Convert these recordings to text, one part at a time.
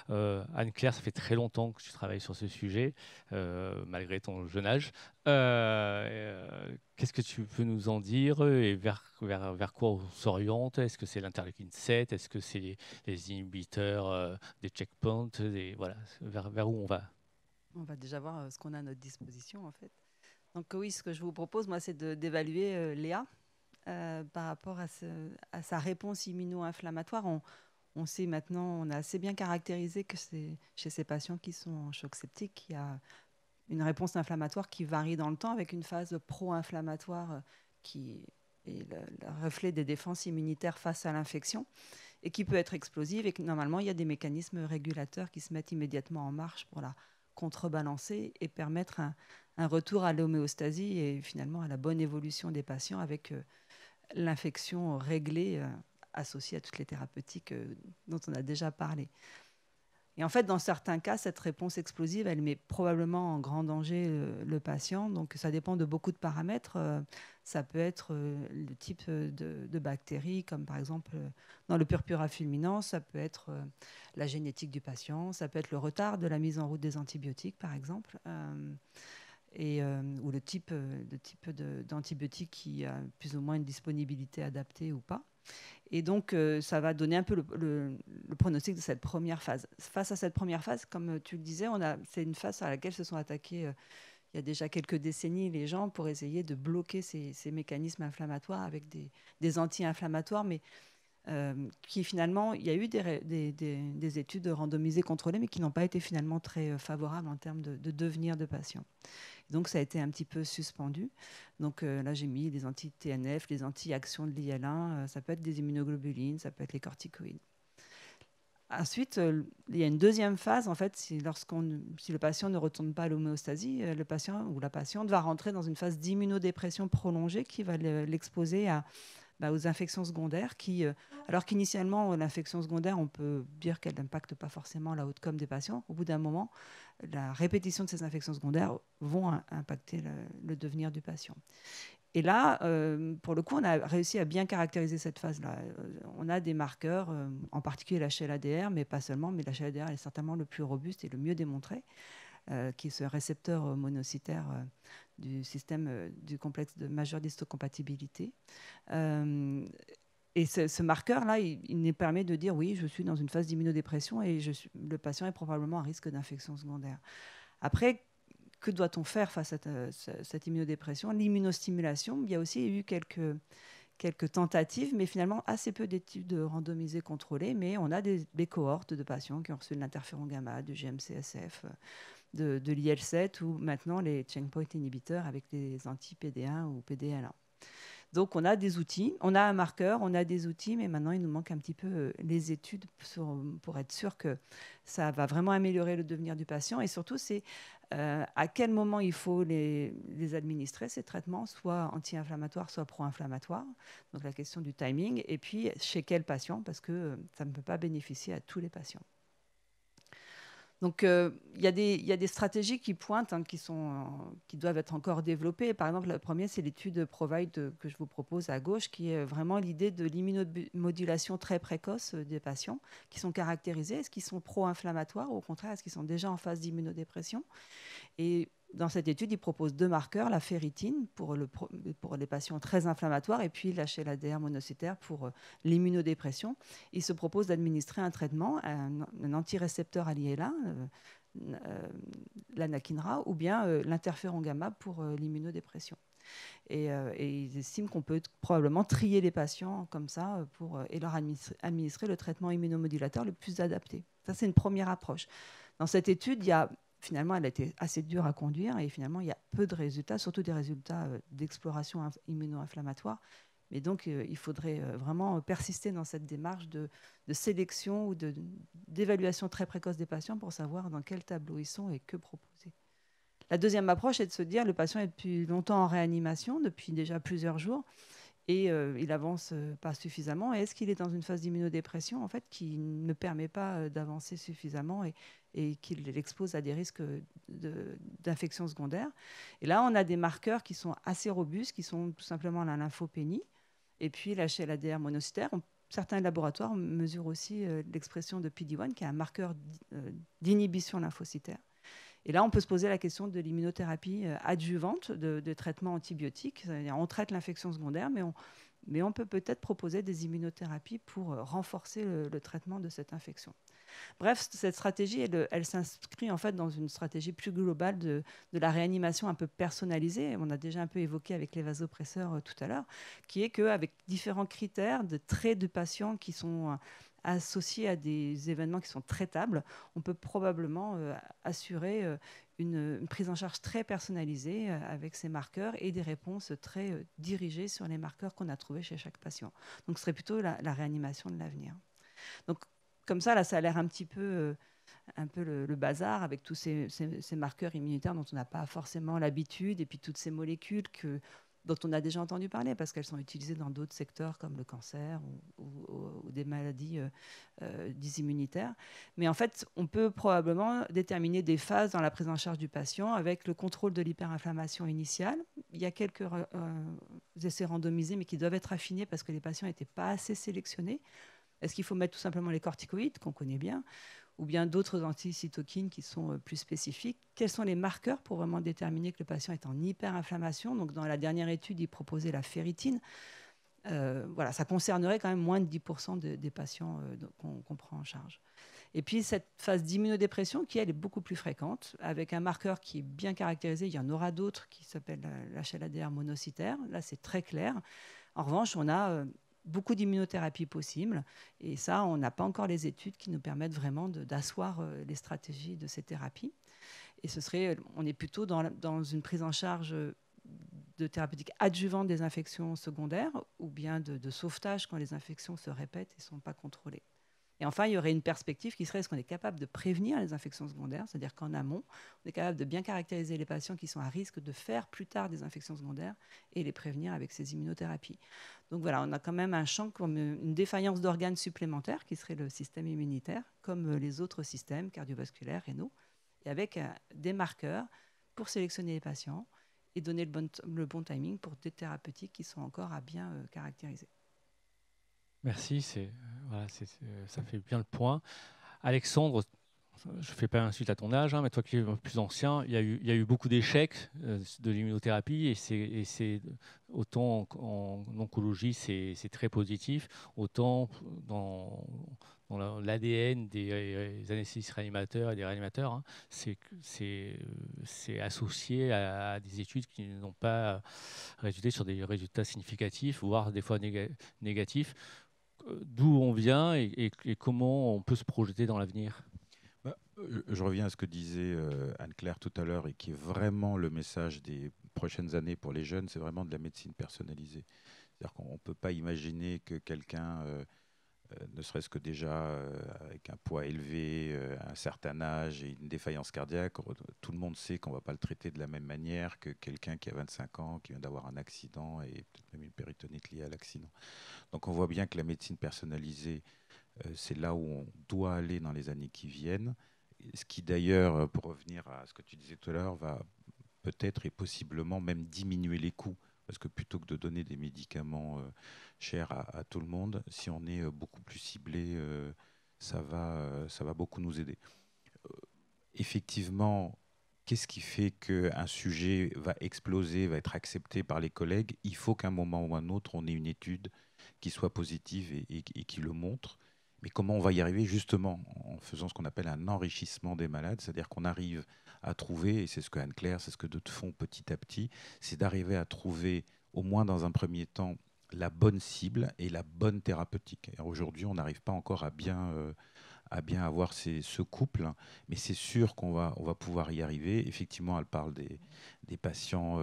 Anne-Claire, ça fait très longtemps que tu travailles sur ce sujet, malgré ton jeune âge. Qu'est-ce que tu peux nous en dire et vers quoi on s'oriente? Est-ce que c'est l'interleukine 7? Est-ce que c'est les inhibiteurs des checkpoints? Voilà, vers où on va? On va déjà voir ce qu'on a à notre disposition, en fait. Donc oui, ce que je vous propose, moi, c'est d'évaluer Léa par rapport à sa réponse immuno-inflammatoire. On sait maintenant, on a assez bien caractérisé que c'est chez ces patients qui sont en choc septique, il y a une réponse inflammatoire qui varie dans le temps avec une phase pro-inflammatoire qui est le reflet des défenses immunitaires face à l'infection et qui peut être explosive. Et que normalement, il y a des mécanismes régulateurs qui se mettent immédiatement en marche pour la contrebalancer et permettre un retour à l'homéostasie et finalement à la bonne évolution des patients avec l'infection réglée associée à toutes les thérapeutiques dont on a déjà parlé. Et en fait, dans certains cas, cette réponse explosive, elle met probablement en grand danger le patient. Donc, ça dépend de beaucoup de paramètres. Ça peut être le type de bactéries, comme par exemple dans le purpura fulminans, ça peut être la génétique du patient, ça peut être le retard de la mise en route des antibiotiques, par exemple, ou le type d'antibiotique qui a plus ou moins une disponibilité adaptée ou pas. Et donc, ça va donner un peu le pronostic de cette première phase. Face à cette première phase, comme tu le disais, c'est une phase à laquelle se sont attaqués il y a déjà quelques décennies les gens pour essayer de bloquer ces mécanismes inflammatoires avec des anti-inflammatoires, mais qui finalement, il y a eu des études randomisées contrôlées, mais qui n'ont pas été finalement très favorables en termes de devenir de patients. Donc, ça a été un petit peu suspendu. Donc, là, j'ai mis des anti-TNF, des anti-actions de l'IL-1. Ça peut être des immunoglobulines, ça peut être les corticoïdes. Ensuite, il y a une deuxième phase, en fait, si le patient ne retourne pas à l'homéostasie, le patient ou la patiente va rentrer dans une phase d'immunodépression prolongée qui va l'exposer aux infections secondaires alors qu'initialement, l'infection secondaire, on peut dire qu'elle n'impacte pas forcément la outcome des patients. Au bout d'un moment, la répétition de ces infections secondaires vont impacter le devenir du patient. Et là, pour le coup, on a réussi à bien caractériser cette phase-là. On a des marqueurs, en particulier l'HLA-DR, mais pas seulement, mais l'HLA-DR est certainement le plus robuste et le mieux démontré, qui est ce récepteur monocytaire du système du complexe de majeure d'histocompatibilité. Et ce marqueur-là, il nous permet de dire oui, je suis dans une phase d'immunodépression et le patient est probablement à risque d'infection secondaire. Après, que doit-on faire face à cette immunodépression? L'immunostimulation, il y a aussi eu quelques tentatives, mais finalement assez peu d'études randomisées contrôlées. Mais on a des cohortes de patients qui ont reçu de l'interféron gamma, du GM-CSF, de l'IL-7 ou maintenant les checkpoint inhibiteurs avec des anti-PD1 ou PDL1. Donc, on a des outils, on a un marqueur, on a des outils, mais maintenant, il nous manque un petit peu les études pour être sûr que ça va vraiment améliorer le devenir du patient. Et surtout, c'est à quel moment il faut les administrer, ces traitements, soit anti-inflammatoires, soit pro-inflammatoires. Donc, la question du timing. Et puis, chez quel patient, parce que ça ne peut pas bénéficier à tous les patients. Donc, il y a des stratégies qui pointent, hein, qui doivent être encore développées. Par exemple, la première, c'est l'étude Provide que je vous propose à gauche, qui est vraiment l'idée de l'immunomodulation très précoce des patients qui sont caractérisés. Est-ce qu'ils sont pro-inflammatoires ou au contraire, est-ce qu'ils sont déjà en phase d'immunodépression? Et dans cette étude, il propose deux marqueurs, la ferritine pour les patients très inflammatoires et puis l'HLA-DR monocytaire pour l'immunodépression. Il se propose d'administrer un traitement, un antirécepteur à l'IL-1, l'anakinra, ou bien l'interféron gamma pour l'immunodépression. Et ils estiment qu'on peut probablement trier les patients comme ça et leur administrer le traitement immunomodulateur le plus adapté. Ça, c'est une première approche. Dans cette étude, finalement, elle a été assez dure à conduire et finalement, il y a peu de résultats, surtout des résultats d'exploration immuno-inflammatoire. Mais donc, il faudrait vraiment persister dans cette démarche de sélection ou d'évaluation très précoce des patients pour savoir dans quel tableau ils sont et que proposer. La deuxième approche est de se dire le patient est depuis longtemps en réanimation, depuis déjà plusieurs jours, et il avance pas suffisamment. Est-ce qu'il est dans une phase d'immunodépression en fait, qui ne permet pas d'avancer suffisamment et qui l'expose à des risques d'infection secondaire? Et là, on a des marqueurs qui sont assez robustes, qui sont tout simplement la lymphopénie et puis l'HLA-DR monocytaire. certains laboratoires mesurent aussi l'expression de PD-1, qui est un marqueur d'inhibition lymphocytaire. Et là, on peut se poser la question de l'immunothérapie adjuvante, de traitement antibiotique. C'est-à-dire, on traite l'infection secondaire, mais on peut peut-être proposer des immunothérapies pour renforcer le traitement de cette infection. Bref, cette stratégie, elle s'inscrit en fait dans une stratégie plus globale de la réanimation un peu personnalisée. On a déjà un peu évoqué avec les vasopresseurs tout à l'heure, qui est qu'avec différents critères de traits de patients qui sont associés à des événements qui sont traitables, on peut probablement assurer une prise en charge très personnalisée avec ces marqueurs et des réponses très dirigées sur les marqueurs qu'on a trouvés chez chaque patient. Donc, ce serait plutôt la réanimation de l'avenir. Donc, comme ça, là, ça a l'air un peu le bazar avec tous ces marqueurs immunitaires dont on n'a pas forcément l'habitude et puis toutes ces molécules dont on a déjà entendu parler parce qu'elles sont utilisées dans d'autres secteurs comme le cancer ou des maladies dites immunitaires. Mais en fait, on peut probablement déterminer des phases dans la prise en charge du patient avec le contrôle de l'hyperinflammation initiale. Il y a quelques essais randomisés mais qui doivent être affinés parce que les patients n'étaient pas assez sélectionnés. Est-ce qu'il faut mettre tout simplement les corticoïdes, qu'on connaît bien, ou bien d'autres anticytokines qui sont plus spécifiques? Quels sont les marqueurs pour vraiment déterminer que le patient est en hyperinflammation? Donc, dans la dernière étude, il proposait la ferritine. Voilà, ça concernerait quand même moins de 10% des patients qu'on prend en charge. Et puis, cette phase d'immunodépression, qui, elle, est beaucoup plus fréquente, avec un marqueur qui est bien caractérisé. Il y en aura d'autres qui s'appellent l'HLA-DR monocytaire. Là, c'est très clair. En revanche, on a beaucoup d'immunothérapie possible. Et ça, on n'a pas encore les études qui nous permettent vraiment d'asseoir les stratégies de ces thérapies. Et on est plutôt dans une prise en charge de thérapeutique adjuvante des infections secondaires ou bien de sauvetage quand les infections se répètent et ne sont pas contrôlées. Et enfin, il y aurait une perspective qui serait: est-ce qu'on est capable de prévenir les infections secondaires? C'est-à-dire qu'en amont, on est capable de bien caractériser les patients qui sont à risque de faire plus tard des infections secondaires et les prévenir avec ces immunothérapies. Donc voilà, on a quand même un champ comme une défaillance d'organes supplémentaires qui serait le système immunitaire, comme les autres systèmes cardiovasculaires, rénaux, et avec des marqueurs pour sélectionner les patients et donner le bon timing pour des thérapeutiques qui sont encore à bien caractériser. Merci, ça fait bien le point. Alexandre, je ne fais pas insulte à ton âge, hein, mais toi qui es plus ancien, il y a eu beaucoup d'échecs de l'immunothérapie et c'est autant en oncologie, c'est très positif, autant dans l'ADN des anesthésistes réanimateurs et des réanimateurs, hein, c'est associé à des études qui n'ont pas résulté sur des résultats significatifs, voire des fois négatifs. D'où on vient et comment on peut se projeter dans l'avenir? Je reviens à ce que disait Anne-Claire tout à l'heure et qui est vraiment le message des prochaines années pour les jeunes, c'est vraiment de la médecine personnalisée. C'est-à-dire qu'on ne peut pas imaginer que quelqu'un, ne serait-ce que déjà avec un poids élevé, un certain âge et une défaillance cardiaque, tout le monde sait qu'on ne va pas le traiter de la même manière que quelqu'un qui a 25 ans, qui vient d'avoir un accident et peut-être même une péritonite liée à l'accident. Donc on voit bien que la médecine personnalisée, c'est là où on doit aller dans les années qui viennent. Ce qui d'ailleurs, pour revenir à ce que tu disais tout à l'heure, va peut-être et possiblement même diminuer les coûts. Parce que plutôt que de donner des médicaments chers à tout le monde, si on est beaucoup plus ciblé, ça va beaucoup nous aider. Effectivement, qu'est-ce qui fait qu'un sujet va exploser, va être accepté par les collègues? Il faut qu'à un moment ou un autre, on ait une étude qui soit positive et qui le montre. Mais comment on va y arriver? Justement en faisant ce qu'on appelle un enrichissement des malades, c'est-à-dire qu'on arrive à trouver, et c'est ce que Anne-Claire, c'est ce que d'autres font petit à petit, c'est d'arriver à trouver, au moins dans un premier temps, la bonne cible et la bonne thérapeutique. Aujourd'hui, on n'arrive pas encore à bien avoir ce couple, mais c'est sûr qu'on va pouvoir y arriver. Effectivement, elle parle des patients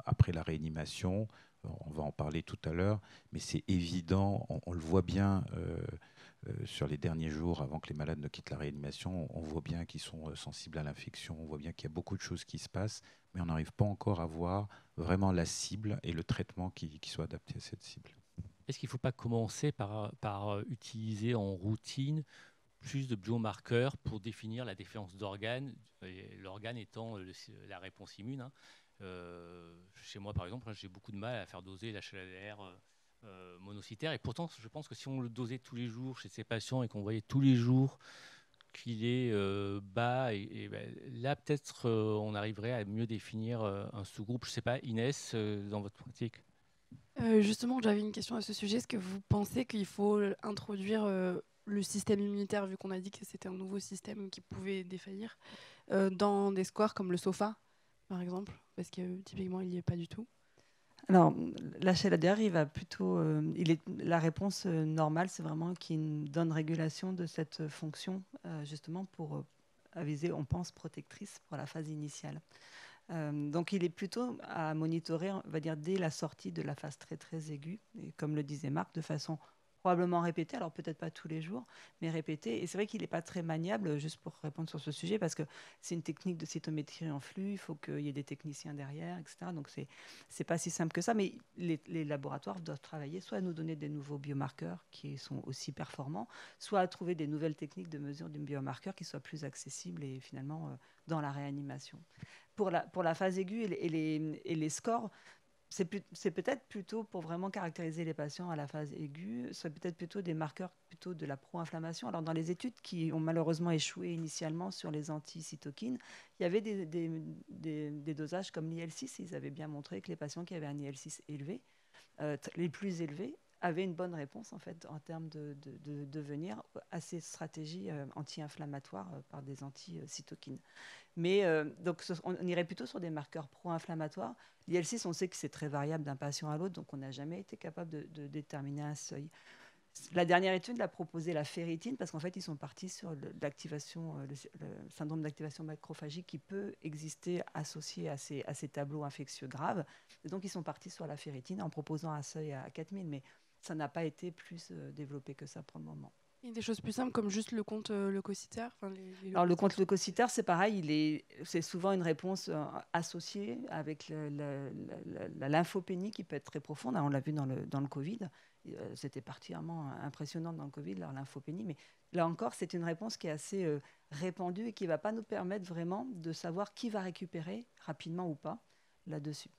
après la réanimation. On va en parler tout à l'heure, mais c'est évident, on le voit bien sur les derniers jours avant que les malades ne quittent la réanimation, on voit bien qu'ils sont sensibles à l'infection, on voit bien qu'il y a beaucoup de choses qui se passent, mais on n'arrive pas encore à voir vraiment la cible et le traitement qui soit adapté à cette cible. Est-ce qu'il ne faut pas commencer par utiliser en routine plus de biomarqueurs pour définir la défiance d'organes, l'organe étant la réponse immune, hein. Chez moi, par exemple, j'ai beaucoup de mal à faire doser l'HLA-DR monocytaire. Et pourtant, je pense que si on le dosait tous les jours chez ces patients et qu'on voyait tous les jours qu'il est bas, et ben, là, peut-être on arriverait à mieux définir un sous-groupe. Je ne sais pas, Inès, dans votre pratique. Justement, j'avais une question à ce sujet. Est-ce que vous pensez qu'il faut introduire le système immunitaire, vu qu'on a dit que c'était un nouveau système qui pouvait défaillir, dans des scores comme le SOFA, par exemple, parce que typiquement, il n'y est pas du tout? Alors, l'HLA-DR, il va plutôt, la réponse normale, c'est vraiment qu'il y ait une bonne régulation de cette fonction, justement pour aviser, on pense, protectrice pour la phase initiale. Donc, il est plutôt à monitorer, on va dire, dès la sortie de la phase très, très aiguë, et comme le disait Marc, de façon probablement répétée, alors peut-être pas tous les jours, mais répétée. Et c'est vrai qu'il n'est pas très maniable, juste pour répondre sur ce sujet, parce que c'est une technique de cytométrie en flux, il faut qu'il y ait des techniciens derrière, etc. Donc, c'est pas si simple que ça, mais les laboratoires doivent travailler soit à nous donner des nouveaux biomarqueurs qui sont aussi performants, soit à trouver des nouvelles techniques de mesure du biomarqueur qui soient plus accessibles et finalement dans la réanimation. Pour la phase aiguë et les scores, c'est peut-être plutôt pour vraiment caractériser les patients à la phase aiguë, c'est peut-être plutôt des marqueurs plutôt de la pro-inflammation. Alors, dans les études qui ont malheureusement échoué initialement sur les anti-cytokines, il y avait des dosages comme l'IL-6. Ils avaient bien montré que les patients qui avaient un IL-6 élevé, les plus élevés, avaient une bonne réponse en fait en termes de devenir à ces stratégies anti-inflammatoires par des anti-cytokines. Mais donc, on irait plutôt sur des marqueurs pro-inflammatoires. L'IL-6, on sait que c'est très variable d'un patient à l'autre, donc on n'a jamais été capable de déterminer un seuil. La dernière étude a proposé la ferritine, parce qu'en fait, ils sont partis sur l'activation, le syndrome d'activation macrophagique qui peut exister associé à ces tableaux infectieux graves. Et donc, ils sont partis sur la ferritine en proposant un seuil à 4000, mais ça n'a pas été plus développé que ça pour le moment. Il y a des choses plus simples comme juste le compte leucocytaire. Alors, le compte leucocytaire, c'est pareil, c'est souvent une réponse associée avec la lymphopénie qui peut être très profonde. On l'a vu dans le Covid. C'était particulièrement impressionnant dans le Covid, leur lymphopénie. Mais là encore, c'est une réponse qui est assez répandue et qui ne va pas nous permettre vraiment de savoir qui va récupérer rapidement ou pas là-dessus.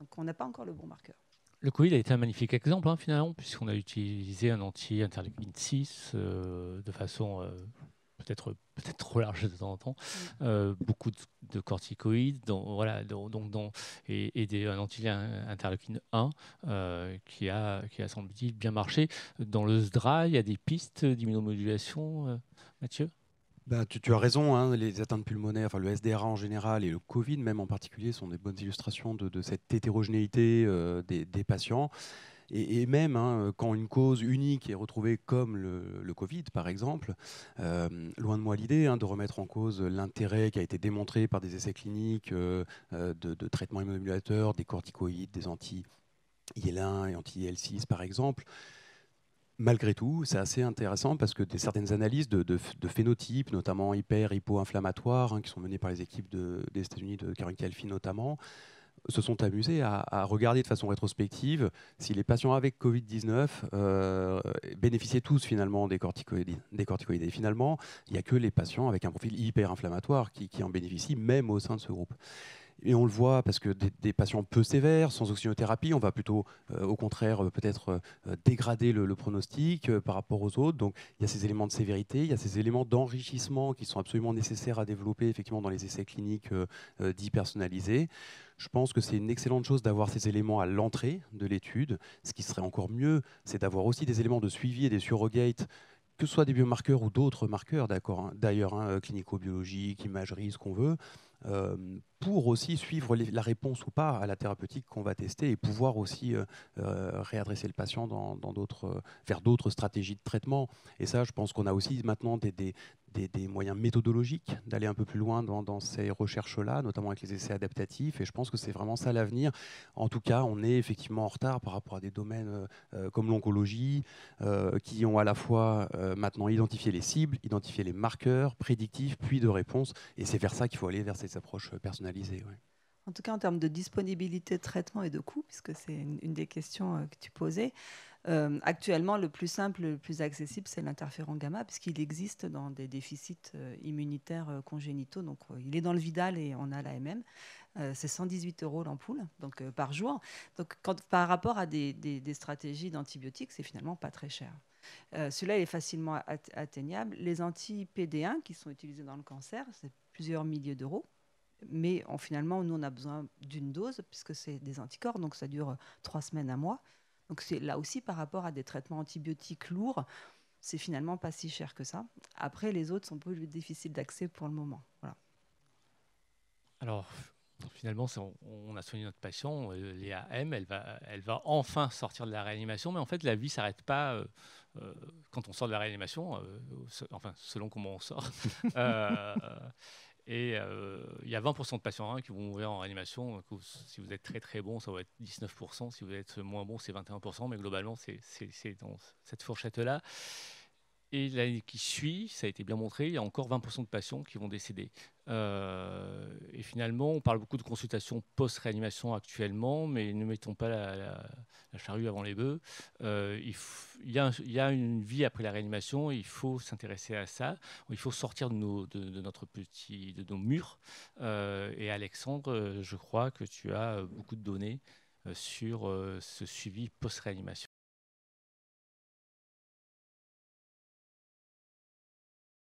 Donc, on n'a pas encore le bon marqueur. Le Covid a été un magnifique exemple, finalement, puisqu'on a utilisé un anti-interleukine 6 de façon peut-être trop large de temps en temps, beaucoup de corticoïdes, et un anti-interleukine 1 qui a semble-t-il bien marché. Dans le SDRA, il y a des pistes d'immunomodulation, Mathieu ? Tu as raison, hein, les atteintes pulmonaires, enfin le SDRA en général et le Covid même en particulier sont des bonnes illustrations de cette hétérogénéité des patients. Et même quand une cause unique est retrouvée comme le Covid par exemple, loin de moi l'idée de remettre en cause l'intérêt qui a été démontré par des essais cliniques de traitements immunomodulateurs, des corticoïdes, des anti-IL1 et anti-IL6 par exemple. Malgré tout, c'est assez intéressant parce que certaines analyses de phénotypes, notamment hypo-inflammatoires, qui sont menées par les équipes des États-Unis, de Caroline Calfin notamment, se sont amusés à regarder de façon rétrospective si les patients avec Covid-19 bénéficiaient tous finalement des corticoïdes. Et finalement, il n'y a que les patients avec un profil hyper-inflammatoire qui en bénéficient, même au sein de ce groupe. Et on le voit parce que des patients peu sévères, sans oxygénothérapie, on va plutôt, au contraire, peut-être dégrader le pronostic par rapport aux autres. Donc il y a ces éléments de sévérité, il y a ces éléments d'enrichissement qui sont absolument nécessaires à développer effectivement dans les essais cliniques dits personnalisés. Je pense que c'est une excellente chose d'avoir ces éléments à l'entrée de l'étude. Ce qui serait encore mieux, c'est d'avoir aussi des éléments de suivi et des surrogates, que ce soit des biomarqueurs ou d'autres marqueurs, d'ailleurs, clinico-biologiques, imagerie, ce qu'on veut, pour aussi suivre la réponse ou pas à la thérapeutique qu'on va tester et pouvoir aussi réadresser le patient vers d'autres stratégies de traitement. Et ça, je pense qu'on a aussi maintenant des moyens méthodologiques d'aller un peu plus loin dans ces recherches-là, notamment avec les essais adaptatifs. Et je pense que c'est vraiment ça l'avenir. En tout cas, on est effectivement en retard par rapport à des domaines comme l'oncologie, qui ont à la fois maintenant identifié les cibles, identifié les marqueurs prédictifs, puis de réponse. Et c'est vers ça qu'il faut aller, vers ces approches personnalisées. Ouais. En tout cas, en termes de disponibilité de traitement et de coût, puisque c'est une des questions que tu posais, Actuellement, le plus simple, le plus accessible, c'est l'interféron gamma, puisqu'il existe dans des déficits immunitaires congénitaux. Donc, il est dans le Vidal et on a l'AMM. C'est 118 € l'ampoule, donc par jour. Donc, par rapport à des stratégies d'antibiotiques, c'est finalement pas très cher. Celui-là est facilement atteignable. Les anti-PD1 qui sont utilisés dans le cancer, c'est plusieurs milliers d'euros. Mais finalement, nous, on a besoin d'une dose, puisque c'est des anticorps, donc ça dure 3 semaines, un mois. Donc c'est là aussi par rapport à des traitements antibiotiques lourds, c'est finalement pas si cher que ça. Après, les autres sont plus difficiles d'accès pour le moment. Voilà. Alors, finalement, on a soigné notre patient, Léa M, elle va enfin sortir de la réanimation, mais en fait, la vie ne s'arrête pas quand on sort de la réanimation, enfin, selon comment on sort. Et il y a 20% de patients qui vont mourir en réanimation. Si vous êtes très très bon, ça va être 19%. Si vous êtes moins bon, c'est 21%. Mais globalement, c'est dans cette fourchette-là. Et l'année qui suit, ça a été bien montré, il y a encore 20% de patients qui vont décéder. Et finalement, on parle beaucoup de consultations post-réanimation actuellement, mais ne mettons pas la charrue avant les bœufs. Il y a une vie après la réanimation, il faut s'intéresser à ça. Il faut sortir de nos murs. Et Alexandre, je crois que tu as beaucoup de données sur ce suivi post-réanimation.